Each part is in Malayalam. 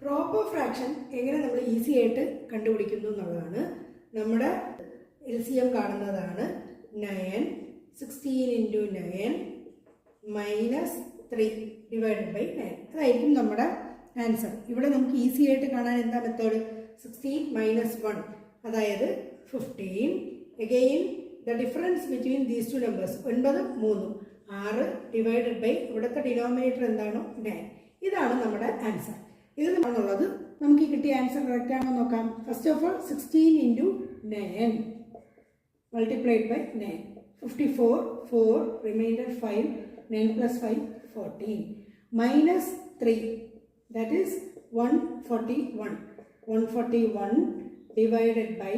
പ്രോപ്പർ ഫ്രാക്ഷൻ എങ്ങനെ നമ്മൾ ഈസി ആയിട്ട് കണ്ടുപിടിക്കുന്നു എന്നുള്ളതാണ്. നമ്മുടെ LCM കാണുന്നതാണ് 9, 16 into 9 minus 3 divided by 9. അതായിരിക്കും നമ്മുടെ ആൻസർ. ഇവിടെ നമുക്ക് ഈസി ആയിട്ട് കാണാൻ എന്താ മെത്തേഡ്? 16 minus 1, അതായത് 15. Again, the difference between these two numbers 9, 3, 6 divided by ഇവിടുത്തെ ഡിനോമിനേറ്റർ എന്താണോ 9. ഇതാണ് നമ്മുടെ ആൻസർ. ഇത് നമ്മളുള്ളത് നമുക്ക് കിട്ടിയ ആൻസർ കറക്റ്റ് ആണോ നോക്കാം. First of all 16 into 9 multiplied by 9. 54, 4, remainder 5, 9 plus 5, 14. Minus 3, that is 141. 141 divided by,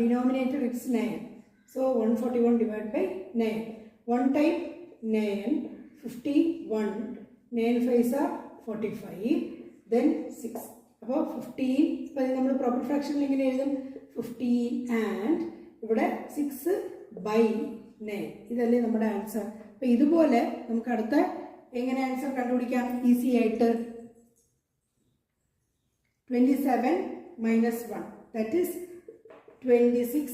denominator it's 9. So 141 divided by 9. 1 time 9, 51, 9 5s are 45, then 6. അപ്പോൾ 15, ഇപ്പോൾ നമ്മൾ പ്രോപ്പർ ഫ്രാക്ഷനിൽ എങ്ങനെ എഴുതും? 15 and ഇവിടെ 6 by 9. ഇതല്ലേ നമ്മുടെ ആൻസർ. അപ്പോൾ ഇതുപോലെ നമുക്ക് അടുത്ത എങ്ങനെ ആൻസർ കണ്ടുപിടിക്കാം ഈസി ആയിട്ട്? 27 minus 1, that is 26.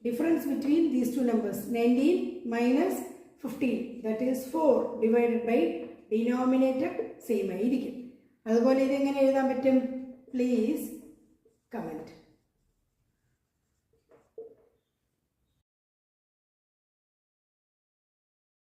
Difference between these two numbers 19 minus 15, that is 4 divided by denominator same ആയിരിക്കും. അതുപോലെ ഇതെങ്ങനെ എഴുതാൻ പറ്റും? Please comment.